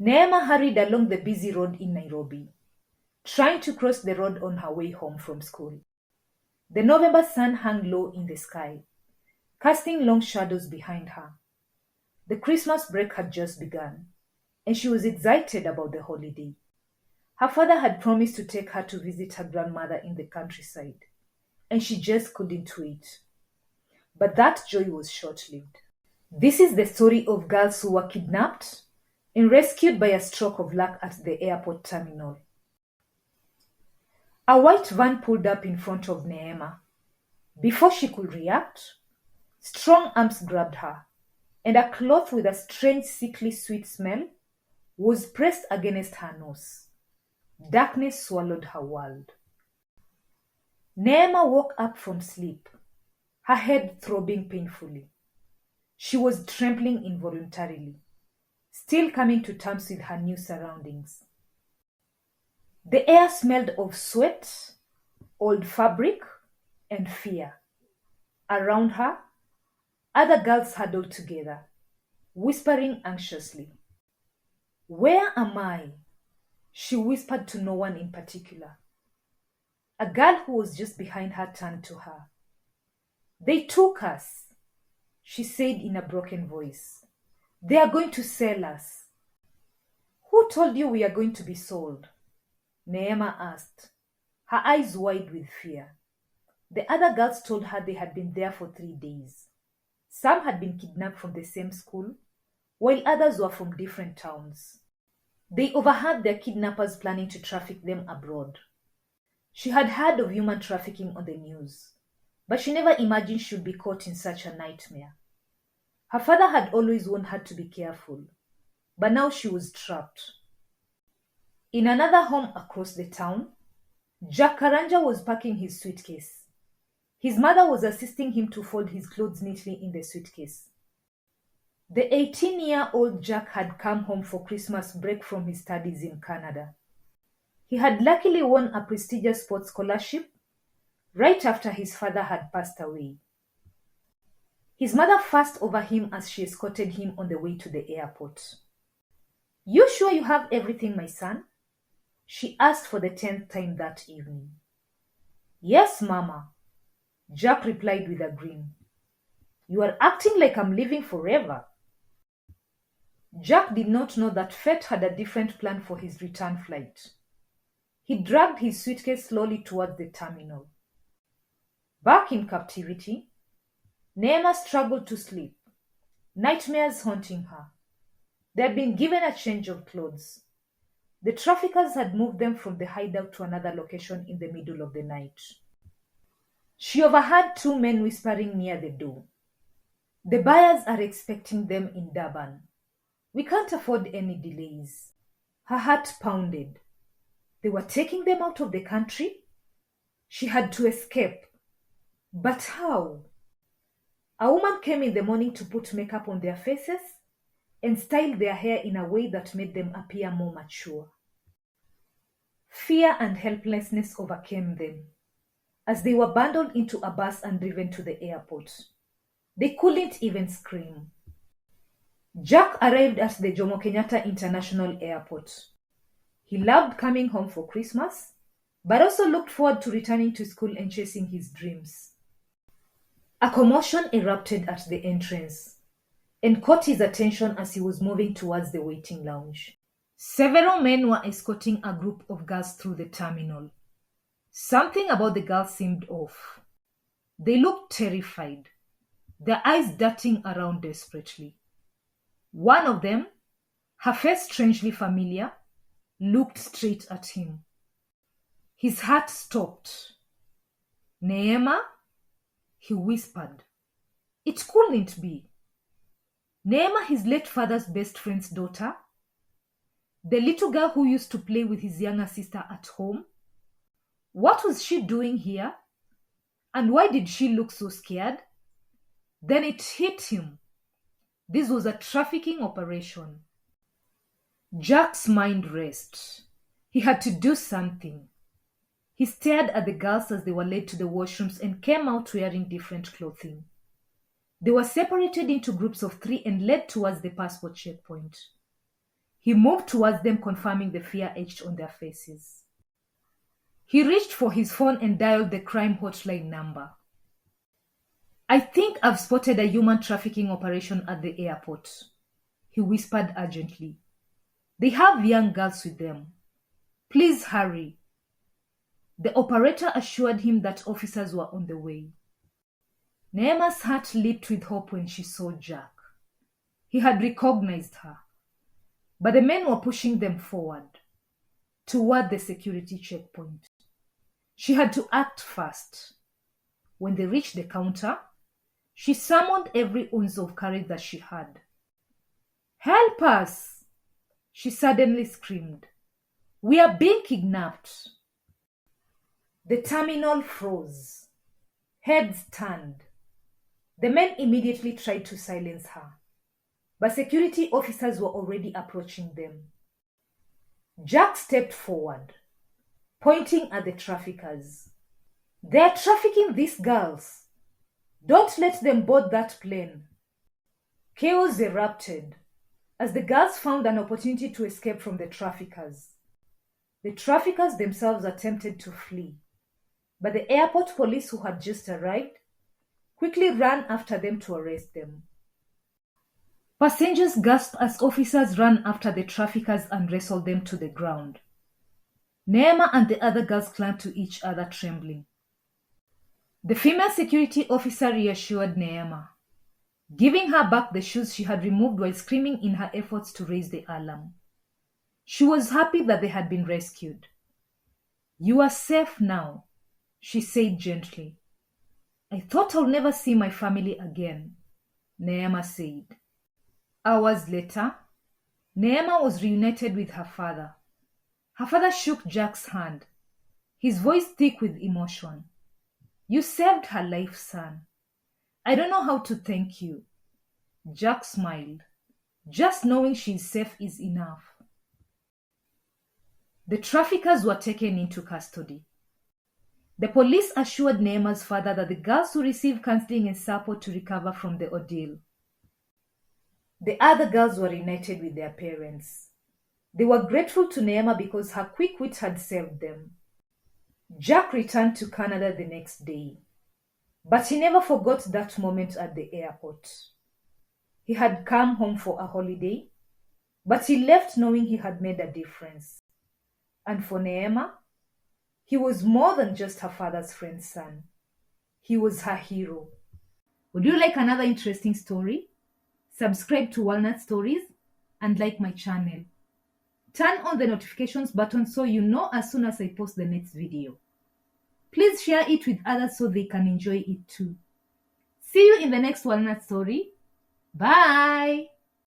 Neema hurried along the busy road in Nairobi, trying to cross the road on her way home from school. The November sun hung low in the sky, casting long shadows behind her. The Christmas break had just begun, and she was excited about the holiday. Her father had promised to take her to visit her grandmother in the countryside, and she just couldn't wait. But that joy was short lived. This is the story of girls who were kidnapped and rescued by a stroke of luck at the airport terminal. A white van pulled up in front of Neema. Before she could react, strong arms grabbed her, and a cloth with a strange, sickly sweet smell was pressed against her nose. Darkness swallowed her world. Neema woke up from sleep, her head throbbing painfully. She was trembling involuntarily, still coming to terms with her new surroundings. The air smelled of sweat, old fabric, and fear. Around her, other girls huddled together, whispering anxiously. "Where am I?" she whispered to no one in particular. A girl who was just behind her turned to her. "They took us," she said in a broken voice. "They are going to sell us." "Who told you we are going to be sold?" Neema asked, her eyes wide with fear. The other girls told her they had been there for 3 days. Some had been kidnapped from the same school, while others were from different towns. They overheard their kidnappers planning to traffic them abroad. She had heard of human trafficking on the news, but she never imagined she would be caught in such a nightmare. Her father had always warned her to be careful, but now she was trapped. In another home across the town, Jack Karanja was packing his suitcase. His mother was assisting him to fold his clothes neatly in the suitcase. The 18-year-old Jack had come home for Christmas break from his studies in Canada. He had luckily won a prestigious sports scholarship right after his father had passed away. His mother fussed over him as she escorted him on the way to the airport. "You sure you have everything, my son?" she asked for the 10th time that evening. "Yes, Mama," Jack replied with a grin. "You are acting like I'm leaving forever." Jack did not know that fate had a different plan for his return flight. He dragged his suitcase slowly towards the terminal. Back in captivity, Neema struggled to sleep, nightmares haunting her. They had been given a change of clothes. The traffickers had moved them from the hideout to another location in the middle of the night. She overheard two men whispering near the door. "The buyers are expecting them in Durban. We can't afford any delays." Her heart pounded. They were taking them out of the country? She had to escape. But how? A woman came in the morning to put makeup on their faces and styled their hair in a way that made them appear more mature. Fear and helplessness overcame them as they were bundled into a bus and driven to the airport. They couldn't even scream. Jack arrived at the Jomo Kenyatta International Airport. He loved coming home for Christmas, but also looked forward to returning to school and chasing his dreams. A commotion erupted at the entrance and caught his attention as he was moving towards the waiting lounge. Several men were escorting a group of girls through the terminal. Something about the girls seemed off. They looked terrified, their eyes darting around desperately. One of them, her face strangely familiar, looked straight at him. His heart stopped. "Neema?" he whispered. It couldn't be. Neema, his late father's best friend's daughter? The little girl who used to play with his younger sister at home? What was she doing here? And why did she look so scared? Then it hit him. This was a trafficking operation. Jack's mind raced. He had to do something. He stared at the girls as they were led to the washrooms and came out wearing different clothing. They were separated into groups of 3 and led towards the passport checkpoint. He moved towards them, confirming the fear etched on their faces. He reached for his phone and dialed the crime hotline number. "I think I've spotted a human trafficking operation at the airport," he whispered urgently. "They have young girls with them. Please hurry." The operator assured him that officers were on the way. Neema's heart leaped with hope when she saw Jack. He had recognized her. But the men were pushing them forward, toward the security checkpoint. She had to act fast. When they reached the counter, she summoned every ounce of courage that she had. "Help us!" she suddenly screamed. "We are being kidnapped." The terminal froze. Heads turned. The men immediately tried to silence her, but security officers were already approaching them. Jack stepped forward, pointing at the traffickers. "They are trafficking these girls. Don't let them board that plane." Chaos erupted as the girls found an opportunity to escape from the traffickers. The traffickers themselves attempted to flee, but the airport police, who had just arrived, quickly ran after them to arrest them. Passengers gasped as officers ran after the traffickers and wrestled them to the ground. Neema and the other girls clung to each other, trembling. The female security officer reassured Neema, giving her back the shoes she had removed while screaming in her efforts to raise the alarm. She was happy that they had been rescued. "You are safe now," she said gently. "I thought I'll never see my family again," Neema said. Hours later, Neema was reunited with her father. Her father shook Jack's hand, his voice thick with emotion. "You saved her life, son. I don't know how to thank you." Jack smiled. "Just knowing she's safe is enough." The traffickers were taken into custody. The police assured Neema's father that the girls would receive counseling and support to recover from the ordeal. The other girls were reunited with their parents. They were grateful to Neema because her quick wit had saved them. Jack returned to Canada the next day, but he never forgot that moment at the airport. He had come home for a holiday, but he left knowing he had made a difference. And for Neema, he was more than just her father's friend's son. He was her hero. Would you like another interesting story? Subscribe to Walnut Stories and like my channel. Turn on the notifications button so you know as soon as I post the next video. Please share it with others so they can enjoy it too. See you in the next Walnut Story. Bye!